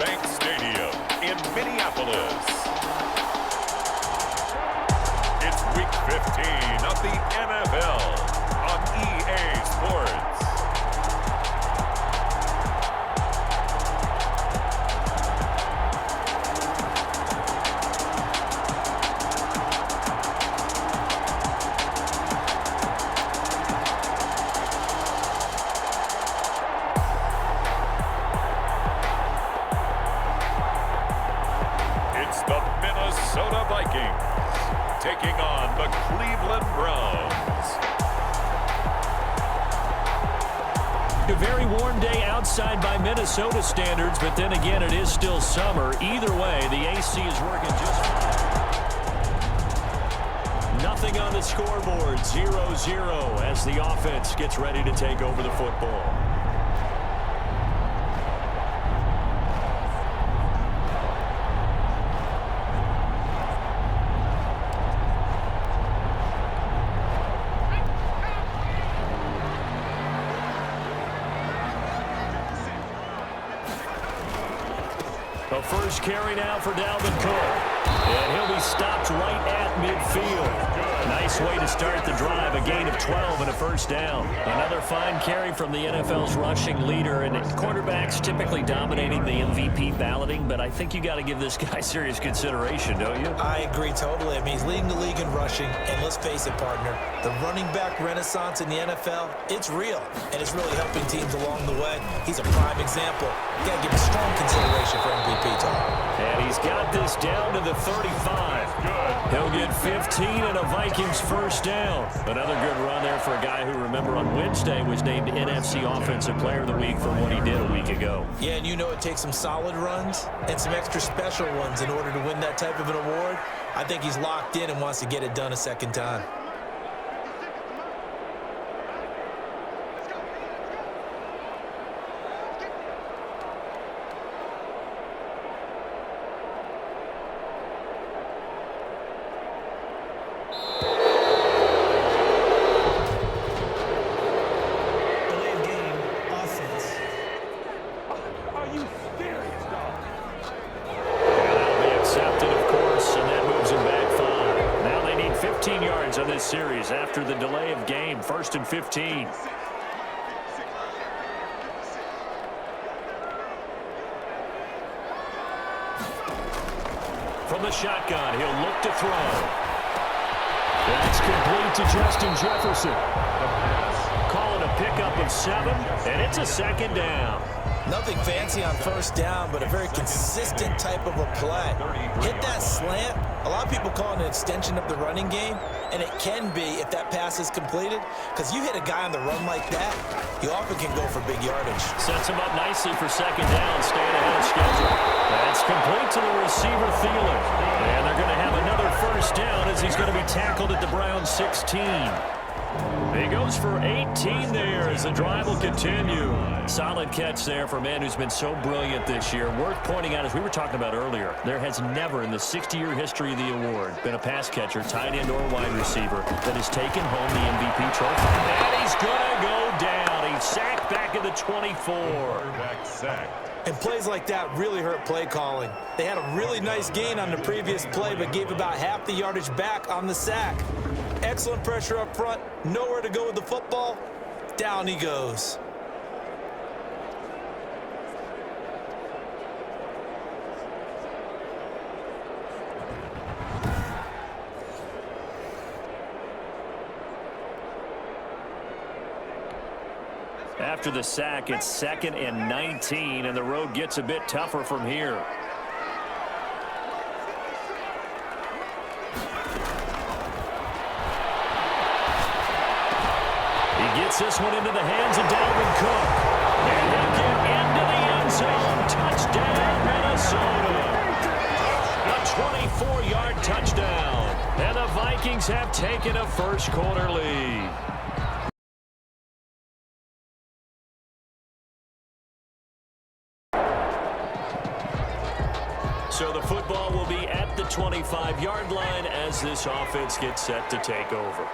Bank Stadium in Minneapolis. It's Week 15 of the NFL on EA Sports. The Minnesota Vikings taking on the Cleveland Browns. A very warm day outside by Minnesota standards, but then again, it is still summer. Either way, the AC is working just fine. Nothing on the scoreboard, 0-0 as the offense gets ready to take over the football. The first carry now for Dalvin Cook. And he'll be stopped right at midfield. Nice way to start the drive. A gain of 12 and a first down. Another fine carry from the NFL's rushing leader. And quarterbacks typically dominating the MVP balloting. But I think you got to give this guy serious consideration, don't you? I agree totally. I mean, he's leading the league in rushing. And let's face it, partner, the running back renaissance in the NFL, it's real. And it's really helping teams along the way. He's a prime example. You got to give him strong consideration for MVP talk. And he's got this down to the 35. He'll get 15 and a Vikings first down. Another good run there for a guy who, remember, on Wednesday was named NFC Offensive Player of the Week for what he did a week ago. Yeah, and you know it takes some solid runs and some extra special ones in order to win that type of an award. I think he's locked in and wants to get it done a second time. On this series after the delay of game. 1st and 15. From the shotgun, he'll look to throw. That's complete to Justin Jefferson. Calling a pickup of 7, and it's a second down. Nothing fancy on first down, but a very consistent type of a play. Hit that slant. A lot of people call it an extension of the running game, and it can be if that pass is completed, because you hit a guy on the run like that, you often can go for big yardage. Sets him up nicely for second down, staying ahead of schedule. That's complete to the receiver, Thielen. And they're going to have another first down as he's going to be tackled at the Browns 16. He goes for 18 there as the drive will continue. Solid catch there for a man who's been so brilliant this year. Worth pointing out, as we were talking about earlier, there has never in the 60-year history of the award been a pass catcher, tight end, or wide receiver that has taken home the MVP trophy. And he's going to go down. He's sacked back at the 24. Quarterback sack. And plays like that really hurt play calling. They had a really nice gain on the previous play, but gave about half the yardage back on the sack. Excellent pressure up front. Nowhere to go with the football. Down he goes. After the sack, it's 2nd and 19, and the road gets a bit tougher from here. He gets this one into the hands of Dalvin Cook. And he'll get into the end zone. Touchdown, Minnesota. A 24-yard touchdown. And the Vikings have taken a first-quarter lead. So the football will be at the 25-yard line as this offense gets set to take over.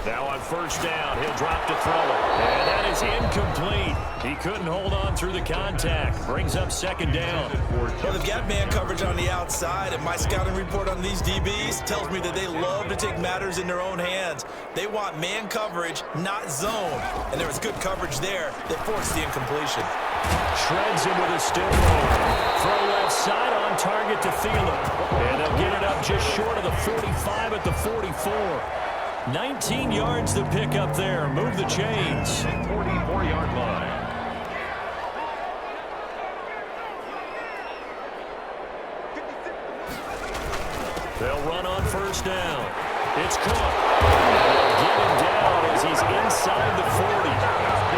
Now on first down, he'll drop to throw it. And that is incomplete. He couldn't hold on through the contact. Brings up second down. Well, they've got man coverage on the outside, and my scouting report on these DBs tells me that they love to take matters in their own hands. They want man coverage, not zone. And there was good coverage there that forced the incompletion. Shreds him with a stiff arm. Throw left side on target to Thielen. And they'll get it up just short of the 45 at the 44. 19 yards to pick up there. Move the chains. 44-yard line. They'll run on first down. It's Cook. Get him down as he's inside the 40.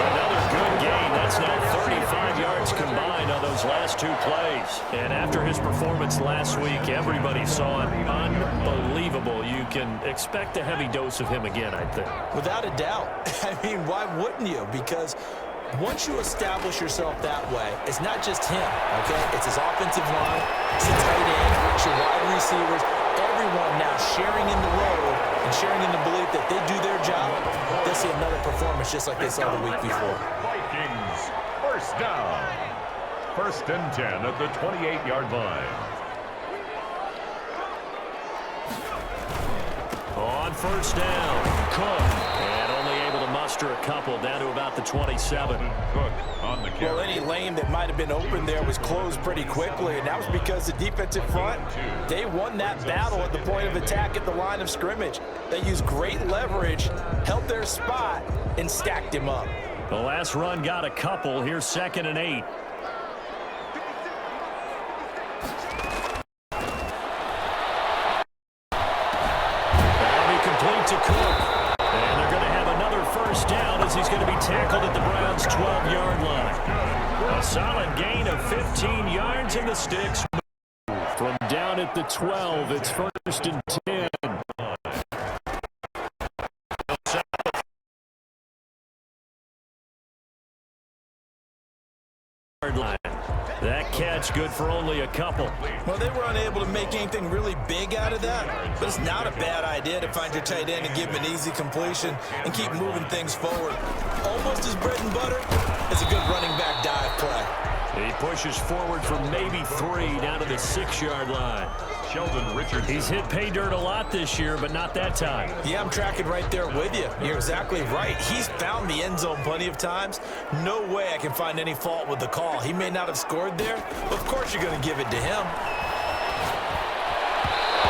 Another good gain. That's now 35 yards combined on those last two plays. And after his performance last week, everybody saw it unbelievable. You can expect a heavy dose of him again, I think. Without a doubt. I mean, why wouldn't you? Because once you establish yourself that way, it's not just him, okay? It's his offensive line, it's the tight end, it's your wide receivers, everyone now sharing in the load and sharing in the belief that they do their job. They'll see another performance just like they saw the week before. Vikings, first down. First and 10 at the 28-yard line. On first down, Cook. And only able to muster a couple down to about the 27. Cook on the carry. Well, any lane that might have been open there was closed pretty quickly, and that was because the defensive front, they won that battle at the point of attack at the line of scrimmage. They used great leverage, held their spot, and stacked him up. The last run got a couple. Here's 2nd and 8. To Cook. And they're going to have another first down as he's going to be tackled at the Browns' 12-yard line. A solid gain of 15 yards in the sticks. From down at the 12, it's first and 10. That catch good for only a couple. Well, they were unable to make anything really big out of that, but it's not a bad idea to find your tight end and give him an easy completion and keep moving things forward. Almost his bread and butter is a good running back dive play. He pushes forward for maybe 3 down to the 6-yard line. Sheldon Richardson. He's hit pay dirt a lot this year, but not that time. Yeah, I'm tracking right there with you. You're exactly right. He's found the end zone plenty of times. No way I can find any fault with the call. He may not have scored there, but of course you're going to give it to him.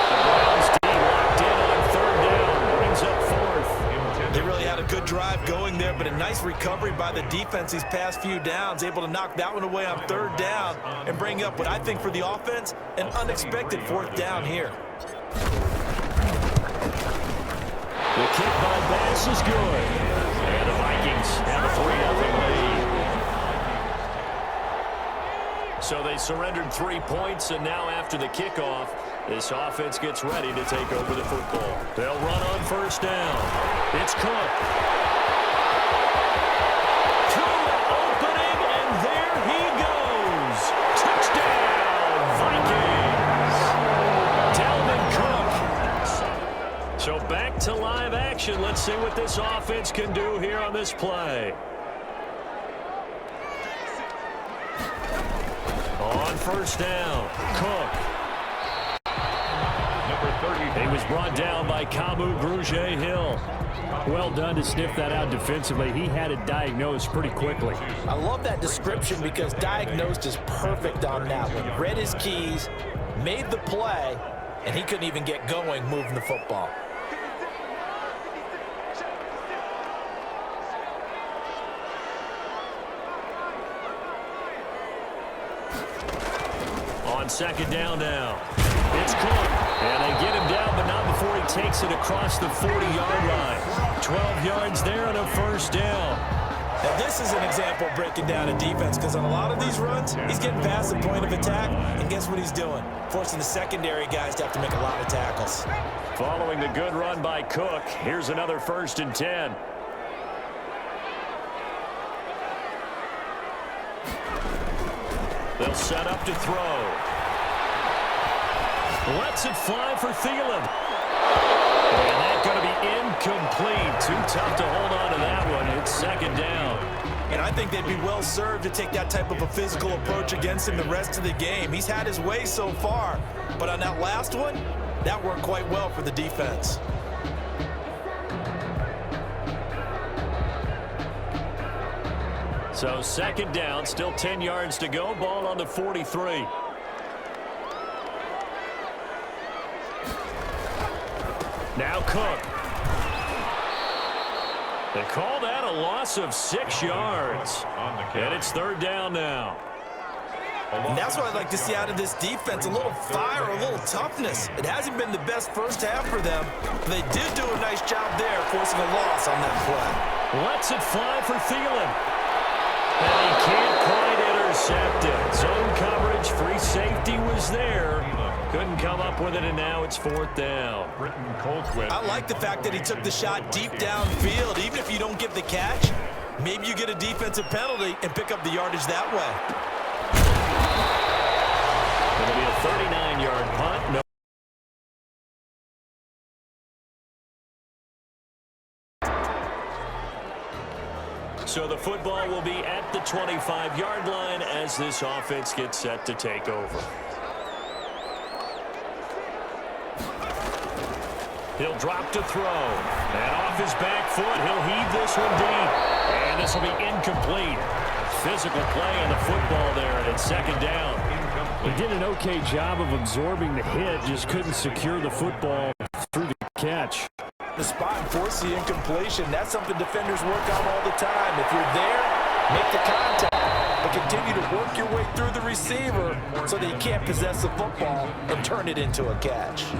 The Browns team locked in on 3rd down. Brings up 4th. They really had a good drive going there, but a nice recovery by the defense these past few downs, able to knock that one away on 3rd down and bring up what I think for the offense, an unexpected 4th down here. The kick by Bass is good. And the Vikings have a 3-0 lead. So they surrendered 3 points, and now after the kickoff, this offense gets ready to take over the football. They'll run on first down. It's Cook. Through the opening, and there he goes. Touchdown, Vikings. Dalvin Cook. So back to live action. Let's see what this offense can do here on this play. On first down, Cook. He was brought down by Kamu Grugier-Hill. Well done to sniff that out defensively. He had it diagnosed pretty quickly. I love that description because diagnosed is perfect on that one. Read his keys, made the play, and he couldn't even get going moving the football. On 2nd down now. It's Cook. And they get him down, but not before he takes it across the 40-yard line. 12 yards there and a first down. Now, this is an example of breaking down a defense because on a lot of these runs, he's getting past the point of attack, and guess what he's doing? Forcing the secondary guys to have to make a lot of tackles. Following the good run by Cook, here's another 1st and 10. They'll set up to throw. Lets it fly for Thielen. And that's going to be incomplete to tough to hold on to that one. It's second down. And I think they'd be well served to take that type of a physical approach against him the rest of the game. He's had his way so far, but on that last one, that worked quite well for the defense. So second down, still 10 yards to go. Ball on the 43. Now Cook. They call that a loss of 6 yards. And it's third down now. And that's what I'd like to see out of this defense, a little fire, a little toughness. It hasn't been the best first half for them, but they did do a nice job there forcing a loss on that play. Lets it fly for Thielen. And he can't quite intercept it. Zone coverage, free safety was there. Couldn't come up with it, and now it's fourth down. I like the fact that he took the shot deep downfield. Even if you don't get the catch, maybe you get a defensive penalty and pick up the yardage that way. It'll be a 39-yard punt. No. So the football will be at the 25-yard line as this offense gets set to take over. He'll drop to throw. And off his back foot, he'll heave this one deep. And this will be incomplete. Physical play on the football there, and it's second down. He did an okay job of absorbing the hit, just couldn't secure the football through the catch. The spot and force the incompletion, that's something defenders work on all the time. If you're there, make the contact, but continue to work your way through the receiver so that you can't possess the football and turn it into a catch.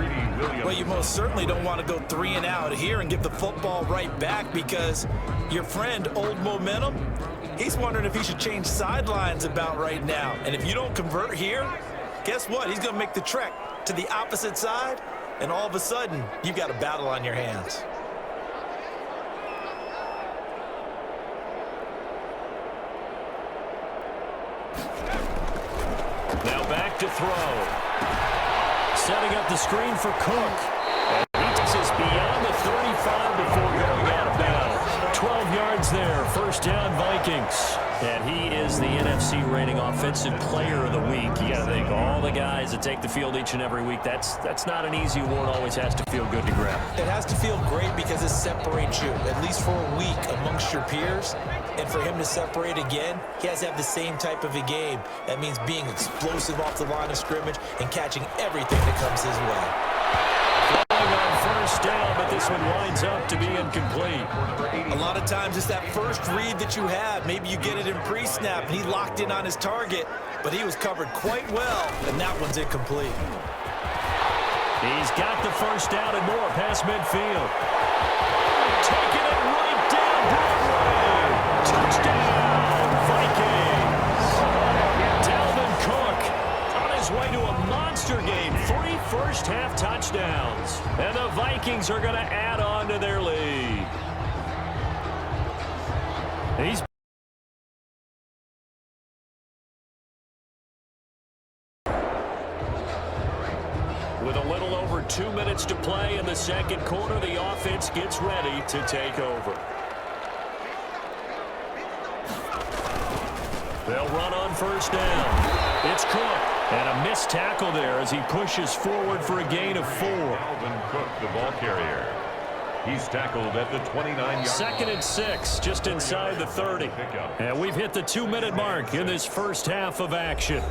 Well, you most certainly don't want to go 3 and out here and give the football right back, because your friend, Old Momentum, he's wondering if he should change sidelines about right now. And if you don't convert here, guess what? He's going to make the trek to the opposite side, and all of a sudden, you've got a battle on your hands. Now back to throw. Setting up the screen for Cook. And he takes us beyond the 35 before going out of bounds. 12 yards there, first down Vikings. And he is the NFC rating offensive player of the week. You got to think, all the guys that take the field each and every week, that's not an easy award. Always has to feel good to grab. It has to feel great because it separates you, at least for a week, amongst your peers. And for him to separate again, he has to have the same type of a game. That means being explosive off the line of scrimmage and catching everything that comes his way. On first down, but this one winds up to be incomplete. A lot of times it's that first read that you have. Maybe you get it in pre-snap, and he locked in on his target, but he was covered quite well, and that one's incomplete. He's got the first down and more past midfield. Taking it right down Broadway. Touchdown, Vikings. Dalvin Cook on his way to a monster game. 3 first-half touchdowns. And the Vikings are going to add on to their lead. He's with a little over 2 minutes to play in the second quarter, the offense gets ready to take over. They'll run on first down. It's Cook. And a missed tackle there as he pushes forward for a gain of 4. Dalvin Cook, the ball carrier. He's tackled at the 29-yard. Second and 6, just inside the 30. And we've hit the 2-minute mark in this first half of action.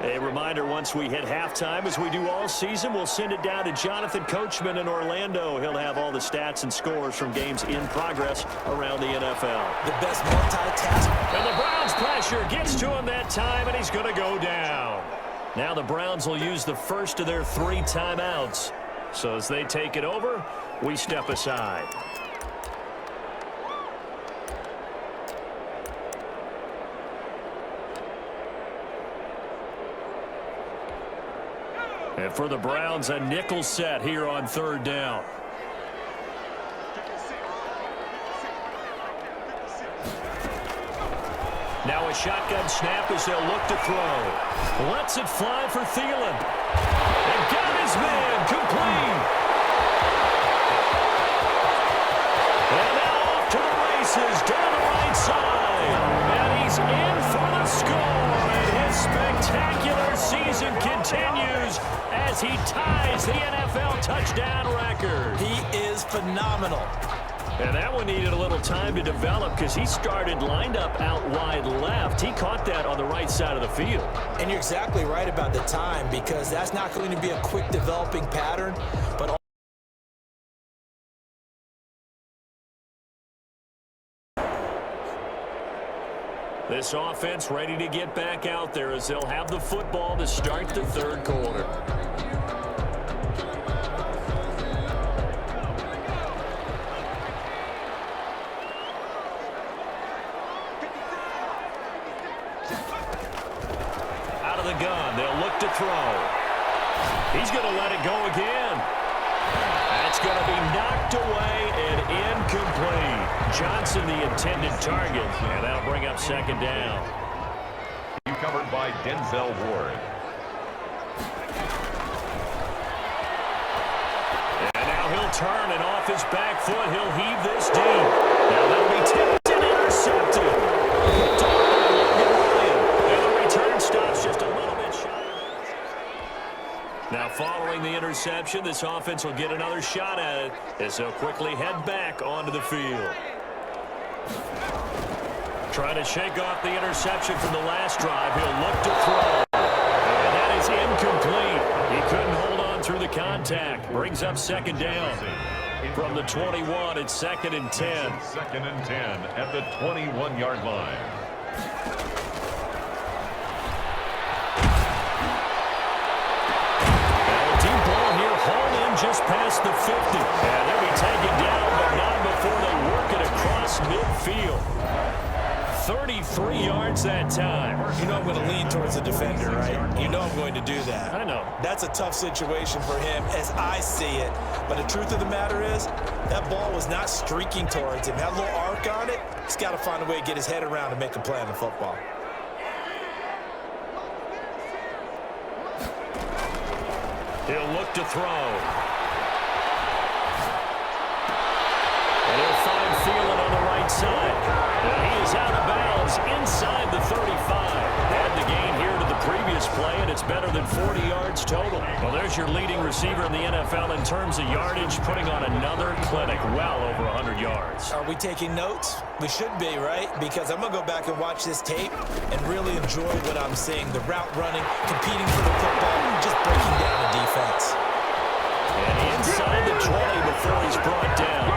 A reminder, once we hit halftime, as we do all season, we'll send it down to Jonathan Coachman in Orlando. He'll have all the stats and scores from games in progress around the NFL. The best multitask. And the Browns pressure gets to him that time, and he's going to go down. Now the Browns will use the first of their 3 timeouts. So as they take it over, we step aside. And for the Browns, a nickel set here on third down. Now a shotgun snap as they'll look to throw. Lets it fly for Thielen. And got his man complete. He ties the NFL touchdown record. He is phenomenal. And that one needed a little time to develop because he started lined up out wide left. He caught that on the right side of the field. And you're exactly right about the time, because that's not going to be a quick developing pattern. But this offense ready to get back out there as they'll have the football to start the third quarter. Out of the gun, they'll look to throw. He's going to let it go again. That's going to be knocked away and incomplete. Johnson, the intended target, and that'll bring up second down. Covered by Denzel Ward. And now he'll turn, and off his back foot, he'll heave this deep. Now that'll be tipped and intercepted. And the return stops just a little bit shy. Now following the interception, this offense will get another shot at it as they'll quickly head back onto the field. Trying to shake off the interception from the last drive. He'll look to throw. And that is incomplete. He couldn't hold on through the contact. Brings up second down. From the 21, it's 2nd and 10. 2nd and 10 at the 21-yard line. Now a deep ball here, hauled in just past the 50. And they'll be taken down, but not before they work it across midfield. 33 yards that time. you know I'm going to lean towards the defender, right? You know I'm going to do that. I know. That's a tough situation for him as I see it. But the truth of the matter is, that ball was not streaking towards him. That little arc on it, he's got to find a way to get his head around and make a play on the football. He'll look to throw. And he'll find Thielen on the right side. And he is out of bounds inside the 35. Add the gain here to the previous play, and it's better than 40 yards total. Well, there's your leading receiver in the NFL in terms of yardage, putting on another clinic, well over 100 yards. Are we taking notes? We should be, right? Because I'm going to go back and watch this tape and really enjoy what I'm seeing. The route running, competing for the football, just breaking down the defense. And inside the 20 before he's brought down.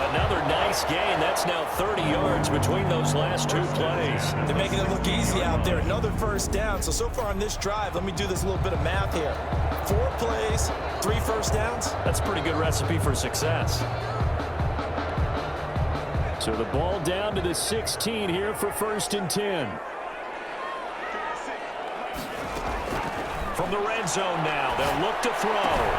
Another nice gain. That's now 30 yards between those last two plays. They're making it look easy out there. Another first down. So far on this drive, let me do this little bit of math here. 4 plays, 3 first downs. That's a pretty good recipe for success. So the ball down to the 16 here for 1st and 10. From the red zone now, they'll look to throw.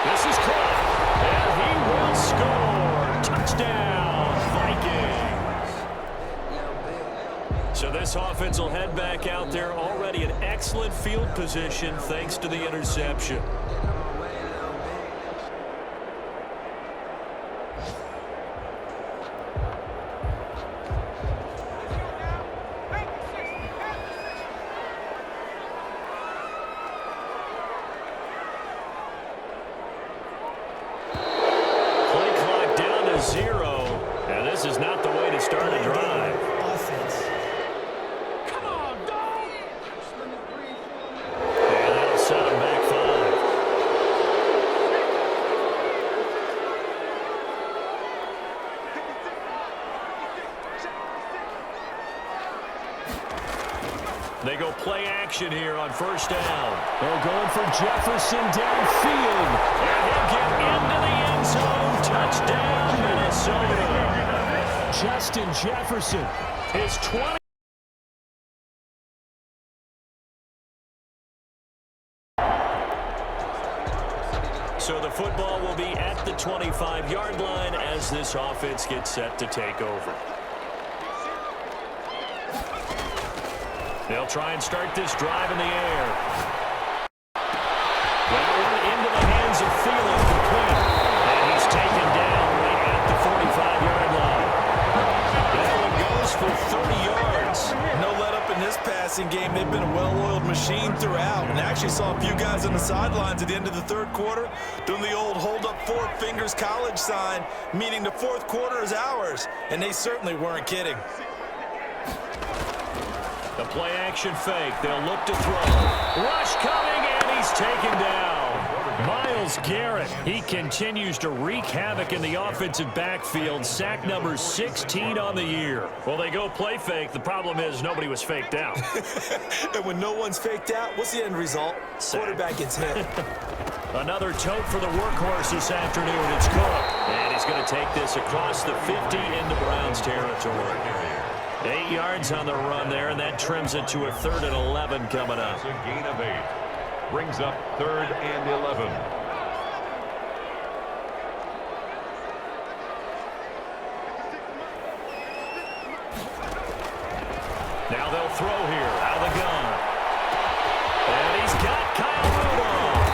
This is caught, and he will score. Touchdown, Vikings. So this offense will head back out there, already in excellent field position thanks to the interception. They go play action here on 1st down. They're going for Jefferson downfield. And he'll get into the end zone. Touchdown, Minnesota. Justin Jefferson. His 20. So the football will be at the 25-yard line as this offense gets set to take over. They'll try and start this drive in the air. That one into the hands of Thielen, complete. And he's taken down right at the 45-yard line. That one goes for 30 yards. No let up in this passing game. They've been a well-oiled machine throughout, and actually saw a few guys on the sidelines at the end of the third quarter doing the old hold up four fingers college sign, meaning the fourth quarter is ours, and they certainly weren't kidding. The play action fake. They'll look to throw. Rush coming, and he's taken down. Myles Garrett, he continues to wreak havoc in the offensive backfield. Sack number 16 on the year. Well, they go play fake. The problem is nobody was faked out. And when no one's faked out, what's the end result? Sack. Quarterback gets hit. Another tote for the workhorse this afternoon. It's Cook. And he's going to take this across the 50 into Browns territory. 8 yards on the run there, and that trims it to a 3rd and 11 coming up. It's a gain of 8. Brings up 3rd and 11. Now they'll throw here out of the gun. And he's got Kyle Rudolph.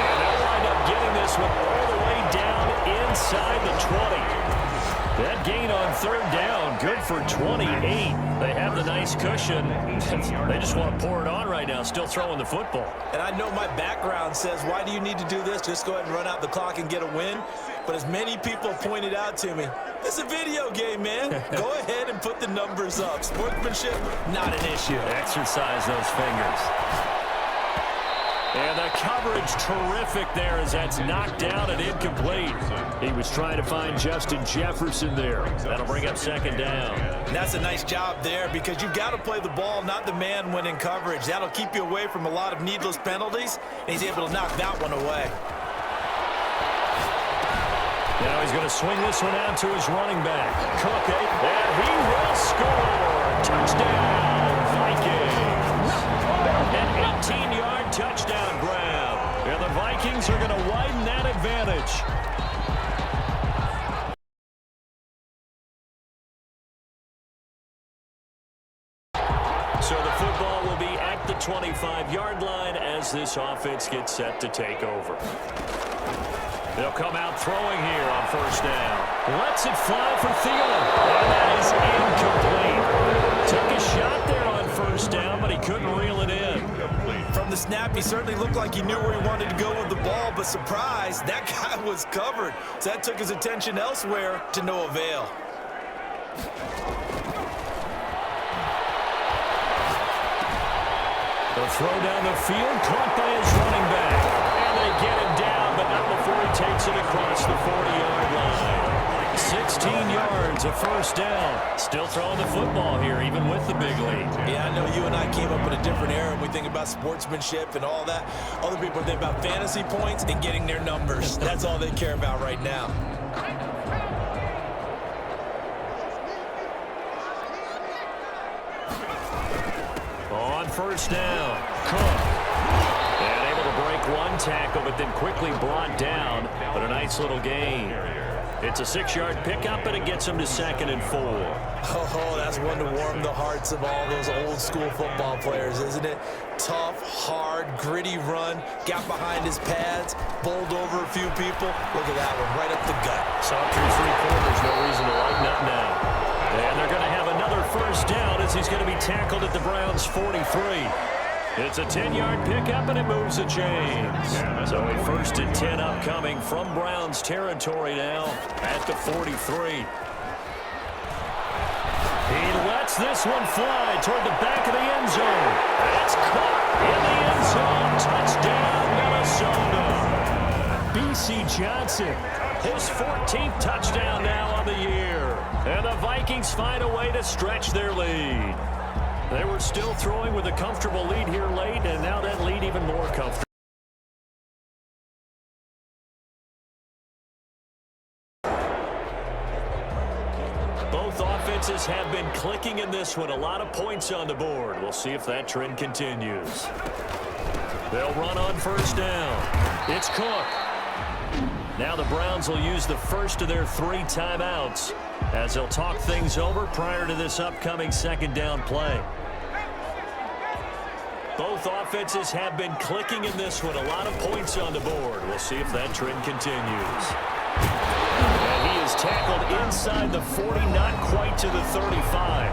And they'll wind up getting this one all the way down inside the 20. That gain on 3rd down, good for 28. They have the nice cushion. They just want to pour it on right now, still throwing the football. And I know my background says, why do you need to do this? Just go ahead and run out the clock and get a win. But as many people pointed out to me, it's a video game, man. Go ahead and put the numbers up. Sportsmanship, not an issue. Exercise those fingers. And the coverage terrific there as that's knocked down and incomplete. He was trying to find Justin Jefferson there. That'll bring up 2nd down. And that's a nice job there because you've got to play the ball, not the man when in coverage. That'll keep you away from a lot of needless penalties, and he's able to knock that one away. Now he's going to swing this one out to his running back. Cook, and he will score. Touchdown, Vikings. An 18-yard touchdown grab. And the Vikings are going to widen that advantage. So the football will be at the 25-yard line as this offense gets set to take over. They'll come out throwing here on 1st down. Lets it fly for Thielen. And that is incomplete. Took a shot there on 1st down, but he couldn't reel it in. From the snap, he certainly looked like he knew where he wanted to go with the ball, but surprise, that guy was covered. So that took his attention elsewhere to no avail. The throw down the field, caught by his running back. And they get him down, but not before he takes it across the 40-yard line. 16 yards, a 1st down. Still throwing the football here, even with the big lead. Yeah, I know you and I came up in a different era when we think about sportsmanship and all that. Other people think about fantasy points and getting their numbers. That's all they care about right now. On 1st down, Cook. And able to break one tackle, but then quickly brought down. But a nice little gain. It's a 6-yard pickup, and it gets him to 2nd and 4. Oh, that's one to warm the hearts of all those old-school football players, isn't it? Tough, hard, gritty run, got behind his pads, bowled over a few people. Look at that one, right up the gut. Saw through 3 quarters, no reason to lighten up now. And they're going to have another 1st down as he's going to be tackled at the Browns' 43. It's a 10-yard pickup, and it moves the chains. So a 1st and 10 upcoming from Browns territory now at the 43. He lets this one fly toward the back of the end zone. It's caught in the end zone. Touchdown, Minnesota. B.C. Johnson, his 14th touchdown now on the year. And the Vikings find a way to stretch their lead. They were still throwing with a comfortable lead here late, and now that lead even more comfortable. Both offenses have been clicking in this one. A lot of points on the board. We'll see if that trend continues. They'll run on 1st down. It's Cook. Now the Browns will use the first of their 3 timeouts as they'll talk things over prior to this upcoming 2nd down play. Both offenses have been clicking in this one. A lot of points on the board. We'll see if that trend continues. And he is tackled inside the 40, not quite to the 35.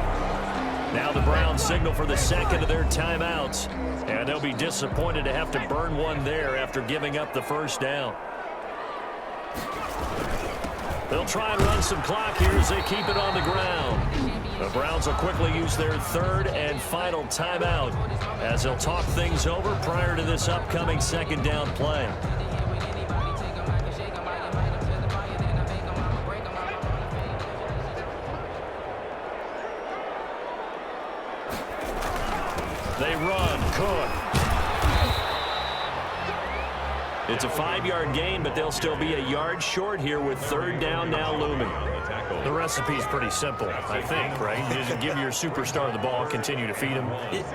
Now the Browns signal for the second of their timeouts. And they'll be disappointed to have to burn one there after giving up the first down. They'll try and run some clock here as they keep it on the ground. The Browns will quickly use their third and final timeout as they'll talk things over prior to this upcoming second down play. They run. Cook. It's a 5-yard gain, but they'll still be a yard short here with third down now looming. The recipe's pretty simple, I think, right? Just give your superstar the ball, continue to feed him.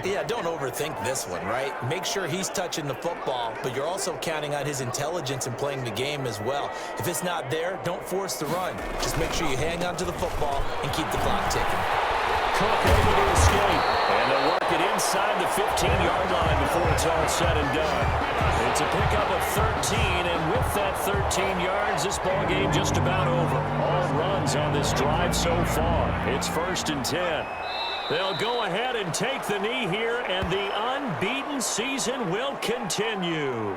Yeah, don't overthink this one, right? Make sure he's touching the football, but you're also counting on his intelligence in playing the game as well. If it's not there, don't force the run. Just make sure you hang on to the football and keep the clock ticking. Cook able to escape, and they'll work it inside the 15-yard line before it's all said and done. It's a pickup of 13, and with that 13 yards, this ball game just about over. All runs on this drive so far. It's 1st and 10. They'll go ahead and take the knee here, and the unbeaten season will continue.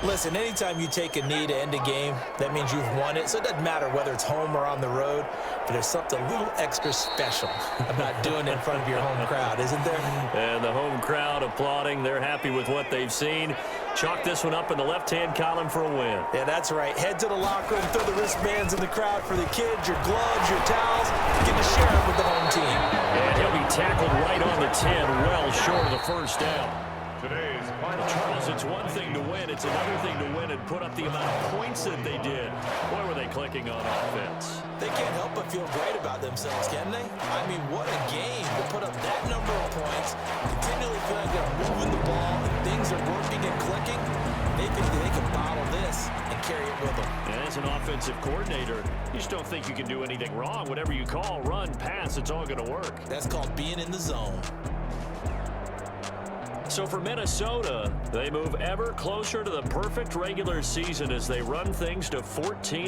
Listen, anytime you take a knee to end a game, that means you've won it. So it doesn't matter whether it's home or on the road, but there's something a little extra special about doing it in front of your home crowd, isn't there? And the home crowd applauding. They're happy with what they've seen. Chalk this one up in the left-hand column for a win. Yeah, that's right. Head to the locker room, throw the wristbands in the crowd for the kids, your gloves, your towels. Get to share it with the home team. And he'll be tackled right on the 10, well short of the first down. Today's final. Charles, it's one thing to win. It's another thing to win and put up the amount of points that they did. Boy, were they clicking on offense. They can't help but feel great about themselves, can they? I mean, what a game to put up that number of points, continually feel like they're moving the ball, and things are working and clicking. They think that they can bottle this and carry it with them. And as an offensive coordinator, you just don't think you can do anything wrong. Whatever you call, run, pass, it's all going to work. That's called being in the zone. So for Minnesota, they move ever closer to the perfect regular season as they run things to 14.